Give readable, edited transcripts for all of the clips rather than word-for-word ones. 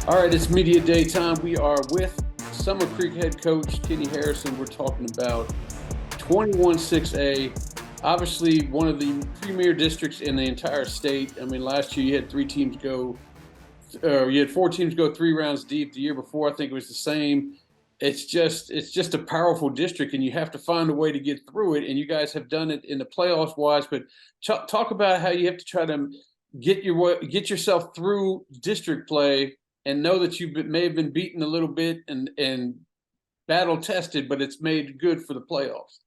All right, it's media day time. We are with Summer Creek head coach Kenny Harrison. We're talking about 21-6A, obviously one of the premier districts in the entire state. I mean, last year you had you had four teams go 3 rounds deep. The year before, I think it was the same. It's just a powerful district, and you have to find a way to get through it. And you guys have done it in the playoffs wise. But talk about how you have to try to get yourself through district play and know that may have been beaten a little bit and battle tested, but it's made good for the playoffs.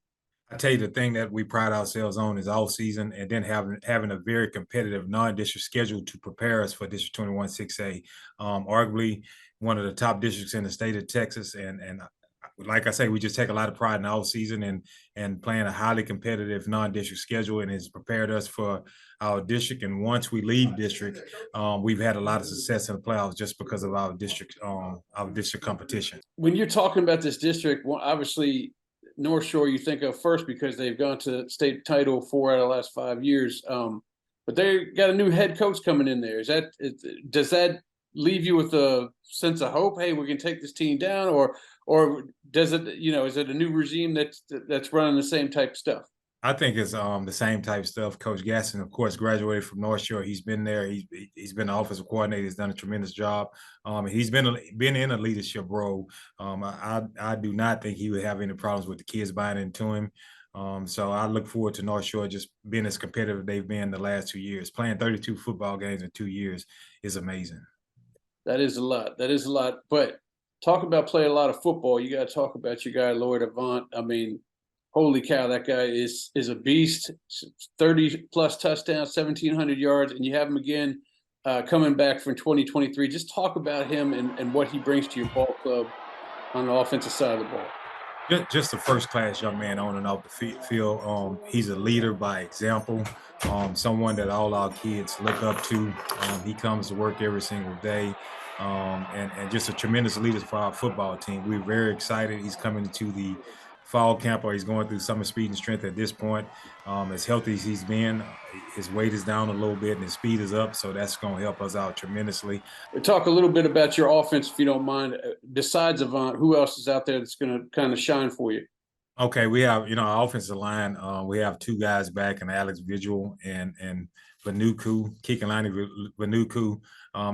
I tell you, the thing that we pride ourselves on is all season, and then having a very competitive non-district schedule to prepare us for District 21-6A. Arguably one of the top districts in the state of Texas, and like I say, we just take a lot of pride in all season and playing a highly competitive non-district schedule, and it's prepared us for our district. And once we leave district, we've had a lot of success in the playoffs just because of our district competition. When you're talking about this district, well, obviously North Shore you think of first because they've gone to state title 4 out of the last 5 years. But they got a new head coach coming in there. Does that leave you with a sense of hope? Hey, we can take this team down, or does it? Is it a new regime that's running the same type of stuff? I think it's the same type of stuff. Coach Gaston, of course, graduated from North Shore. He's been there. He's been the offensive coordinator. He's done a tremendous job. He's been in a leadership role. I do not think he would have any problems with the kids buying into him. So I look forward to North Shore just being as competitive they've been the last 2 years. Playing 32 football games in 2 years is amazing. That is a lot. That is a lot. But talk about playing a lot of football. You got to talk about your guy Lloyd Avant. I mean, holy cow, that guy is a beast. 30 plus touchdowns, 1,700 yards, and you have him again coming back from 2023. Just talk about him and what he brings to your ball club on the offensive side of the ball. Just a first-class young man on and off the field. He's a leader by example, someone that all our kids look up to. He comes to work every single day, and just a tremendous leader for our football team. We're very excited. He's coming to the fall camp, or he's going through summer speed and strength at this point. As healthy as he's been, his weight is down a little bit and his speed is up, so that's going to help us out tremendously. We talk a little bit about your offense, if you don't mind. Besides Avant, who else is out there that's going to kind of shine for you? Okay, we have, our offensive line. We have 2 guys back, and Alex Vigil and Vanuku, Kikalani Vanuku,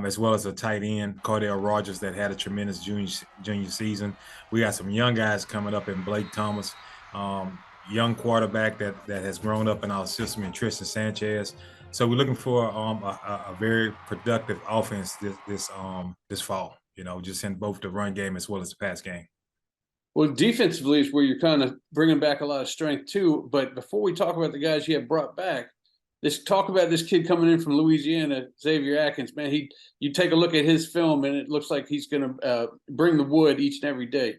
as well as a tight end, Cordell Rogers, that had a tremendous junior season. We got some young guys coming up in Blake Thomas, young quarterback that has grown up in our system, in Tristan Sanchez. So we're looking for a very productive offense this fall, just in both the run game as well as the pass game. Well, defensively is where you're kind of bringing back a lot of strength too. But before we talk about the guys you have brought back, let's talk about this kid coming in from Louisiana, Xavier Atkins. Man, you take a look at his film, and it looks like he's going to bring the wood each and every day.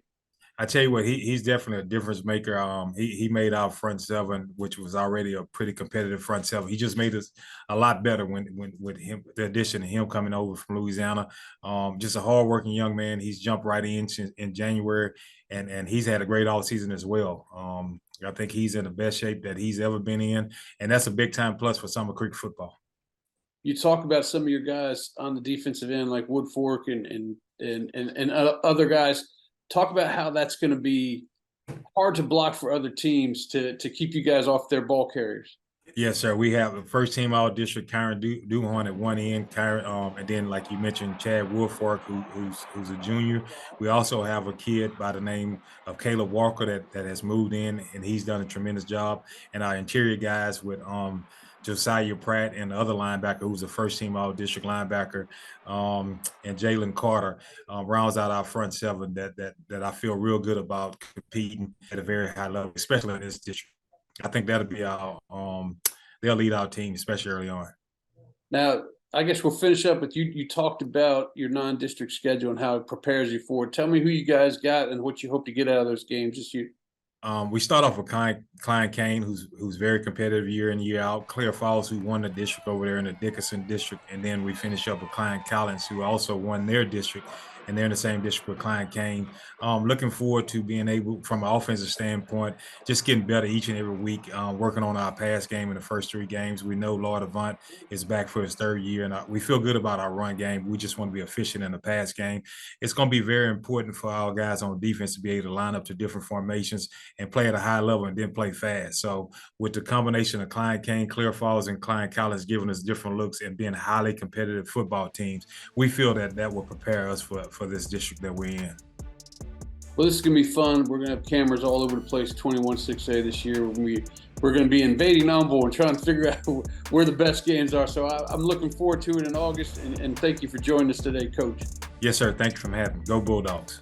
I tell you what, he's definitely a difference maker. He made our front seven, which was already a pretty competitive front seven. He just made us a lot better when with him, the addition of him coming over from Louisiana. Just a hardworking young man. He's jumped right in January, and he's had a great all season as well. I think he's in the best shape that he's ever been in, and that's a big time plus for Summer Creek football. You talk about some of your guys on the defensive end, like Woodfork and other guys. Talk about how that's going to be hard to block for other teams to keep you guys off their ball carriers. Yes, sir. We have a first team all district, Kyron Duhon at one end, and then like you mentioned, Chad Woodfork, who's a junior. We also have a kid by the name of Caleb Walker that has moved in, and he's done a tremendous job. And our interior guys with Josiah Pratt and the other linebacker, who's a first team all district linebacker, and Jalen Carter rounds out our front seven that I feel real good about competing at a very high level, especially in this district. I think that'll be our they'll lead our team, especially early on. Now, I guess we'll finish up with you. You talked about your non-district schedule and how it prepares you for it. Tell me who you guys got and what you hope to get out of those games this year. We start off with Klein Kane, who's very competitive year in, year out. Clear Falls, who won the district over there in the Dickinson district. And then we finish up with Klein Collins, who also won their district and they're in the same district with Klein Kane. Looking forward to being able, from an offensive standpoint, just getting better each and every week, working on our pass game in the first 3 games. We know Lord Avant is back for his 3rd year, and we feel good about our run game. We just want to be efficient in the pass game. It's going to be very important for our guys on defense to be able to line up to different formations and play at a high level and then play fast. So with the combination of Klein Kane, Clear Falls, and Klein College giving us different looks and being highly competitive football teams, we feel that will prepare us for this district that we're in. Well, this is going to be fun. We're going to have cameras all over the place, 21-6A this year. We're going to be invading Humble and trying to figure out where the best games are. So I'm looking forward to it in August, and thank you for joining us today, Coach. Yes, sir. Thank you for having me. Go Bulldogs.